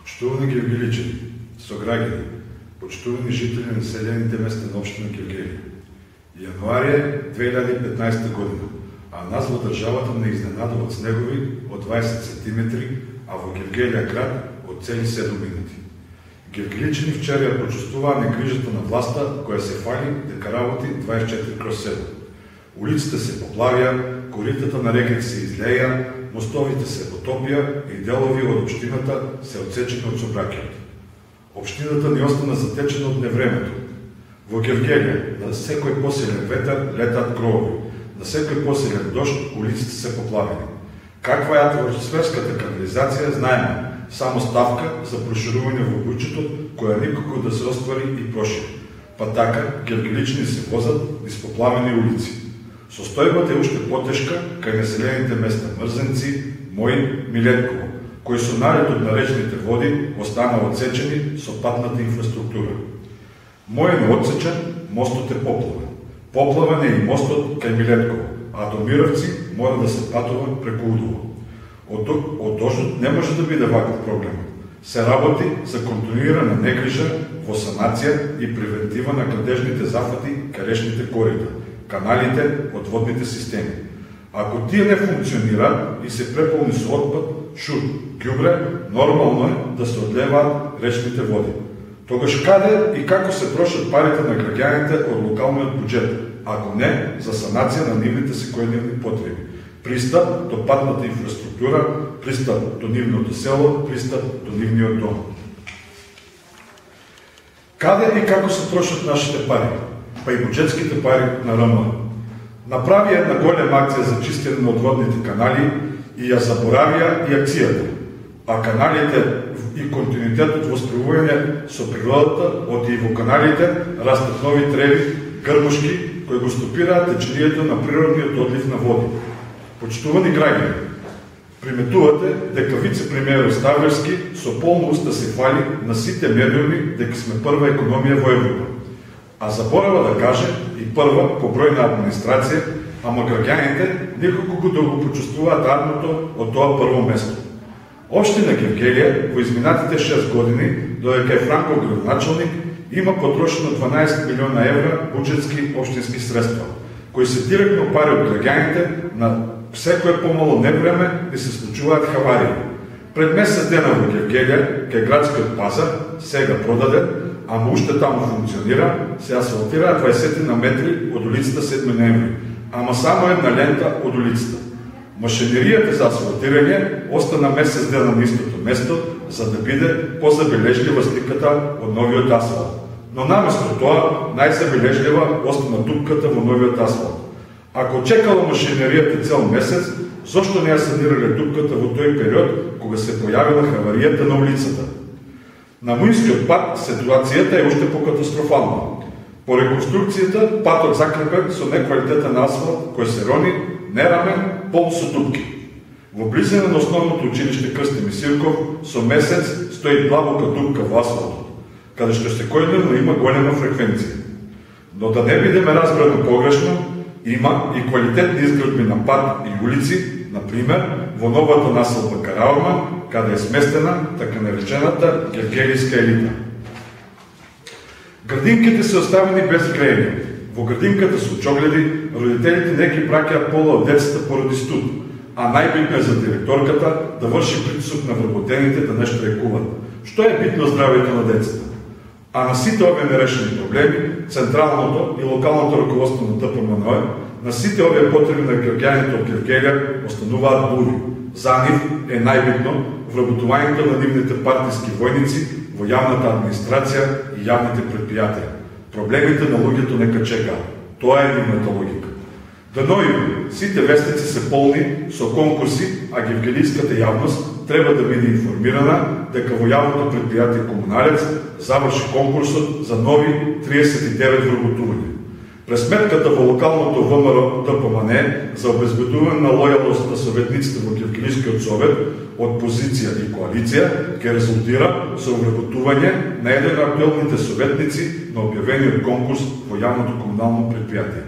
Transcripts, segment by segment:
Почитувани гевгеличани, сограждани, почитувани жители на населените места на община Гевгелия. Януари е 2015 година, а нас в държавата не изненадват снегови от 20 см, а в Гевгелия град от цели 7 минути. Гевгеличани вчера я почувствува негрижата на властта, коя се фали дека работи 24/7. Улиците се поплавя, коритата на реките се излея, мостовите се потопя и делови от общината се отсечени от собракието. Общината ни остана затечена от невремето. Во Гевгелия на секој посилен ветер летат грови, на секој посилен дожд улиците се поплавени. Каква е атмосферската канализация, знаеме, само ставка за проширување во бујчето, која никако да се оствари и прошири. Па така, гевгеличани се возат низ поплавени улици. Состојбата е уште потешка кај населените места Мрзенци, Мој, Милетково, кои со наредот на речните води останаа отсечени со патната инфраструктура. Мој е отсечен, мостот е поплавен. Поплавен е и мостот кај Милетково, а до Мировци мора да се патува преку Удово. Од дождот не може да биде ваков проблем. Се работи за континуирана негрижа во санација и превентива на градежните зафати кај речните корита, каналите, одводните системи. Ако тие не функционираат и се преполни со отпад, шут, ѓубре, нормално е да се одлеваат речните води. Тогаш каде и како се трошат парите на граѓаните од локалниот буџет, ако не за санација на нивните секојдневни потреби? Пристап до патната инфраструктура, пристап до нивното село, пристап до нивниот дом. Каде и како се трошат нашите пари? Па и буџетските пари на РМ. Направи една голема акција за чистење на одводните канали и ја заборавија и акцијата. А каналите и континуитетот во спровување со природата, од и во каналите растат нови треви, грмушки, кои го стопираат течението на природниот одлив на води. Почитувани граѓани, приметувате дека вице-премиерот Ставерски со полно уста се фали на сите медиуми дека сме прва економија во Европа. А заборава да каже и прва по број на администрација, ама граѓаните никако го да го почувствуваат радното од тоа прво место. Општина Гевгелија во изминатите 6 години, додека е Франко градоначалник, има потрошено 12 милиона евра буџетски општински средства, кои се директно пари од граѓаните на секој помало невреме и се случуваат хаварии. Пред месец дена во Гевгелија, кај градскиот пазар, сега продаден, ама уште таму функционира, се асфалтираат 20 на метри од улицата 7 ноември, ама само една лента од улицата. Машинеријата за асфалтирање остана месец дена на истото место, за да биде позабележлива сликата од новиот асфалт. Но наместо тоа, најзабележлива остана дупката во новиот асфалт. Ако чекала машинеријата цел месец, зошто не ја санирале дупката во тој период, кога се појавила хаваријата на улицата? На Муинскиот пат ситуацијата е уште покатастрофална. По реконструкцијата, патот закрепен со неквалитетен асфалт, кој се рони, нерамен, пол со дупки. Во близина на основното училиште Крсти Мисирков, со месец стои длабока дупка во асфалтот, каде што секојдневно има голема фреквенција. Но да не бидеме разбрано погрешно, има и квалитетни изградби на пат и улици, например, во новата населба Караорман, каде е сместена така наречената гевгелијска елита. Градинките се оставени без грејење. Во градинката со чогледи, родителите не ги праќаат пола од децата поради студ, а најбитно е за директорката да врши притисок на вработените да не штрайкуваат. Што е битно здравјето на децата? А на сите овие нерешени проблеми, централното и локалното раководство на ДПМН, на сите овие потреби на граѓаните од Гевгелија остануваат бури. За нив е најбитно вработувањето на нивните партиски војници во јавната администрација и јавните предпријатија. Проблемите на луѓето нека чекаат. Тоа е нивната логика. Денови сите вестници се полни со конкурси, а гевгелиската јавност треба да биде информирана дека во јавното предпријатие Комуналец заврши конкурсот за нови 39 вработувања. През сметката во локалното ВМРО ДПМН за обезбедување на лојалност на советниците во Гевгелискиот совет од позиција и коалиција ќе резултира со вработување на еден од актуелните советници на објавениот конкурс во јавното комунално предпријатие.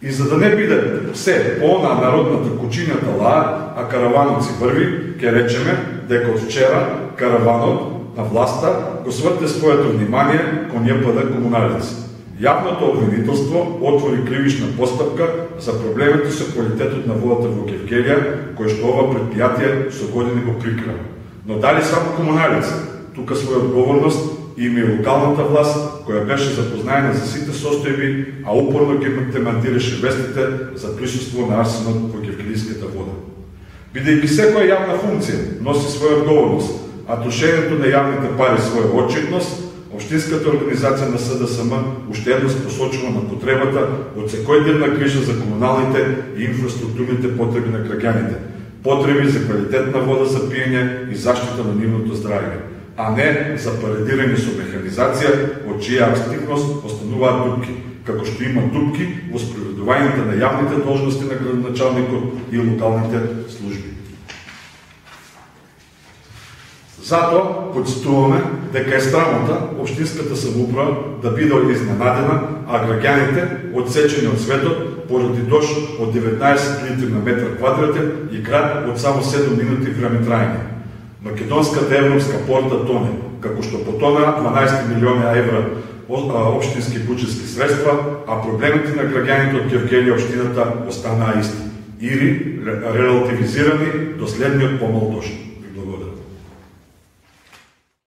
И за да не биде се по она народната кучињата лаа, а караванот си врви, ќе речеме дека од вчера караванот на властта го свърте своето внимание коня пада комуналец. Явното обвинителство отвори кривишна постъпка за проблемите со квалитетот на водата во Гевгелија, кој што ова предпријатие со години го прикрива. Но дали само комуналец? Тука своја одговорност има и локалната власт, која беше запознаена за сите состојби, а упорно ги демантираше вестите за присуство на арсенот во гевгелиската вода. Бидејќи секоја јавна функција носи своја одговорност, а трошењето на јавните пари своја отчетност, Општинската организација на СДСМ уште еднаш посочува на потребата од секојдневна грижа за комуналните и инфраструктурните потреби на граѓаните, потреби за квалитетна вода за пиење и заштита на нивното здравје, а не за парадирање со механизација од чија активност остануваат дупки, како што има дупки во спроведувањето на јавните должности на градоначалникот и локалните служби. Затоа подцитуваме дека е срамота општинската самоуправа да биде изненадена, а граѓаните одсечени од светот поради дожд од 19 литри на метар квадратен и град од само 7 минути време трајање. Македонската европска порта тоне, како што потонаа 12 милиони евра општински буџетски средства, а проблемите на граѓаните од Гевгелија општината останаа исти или релативизирани до следниот помал дожд.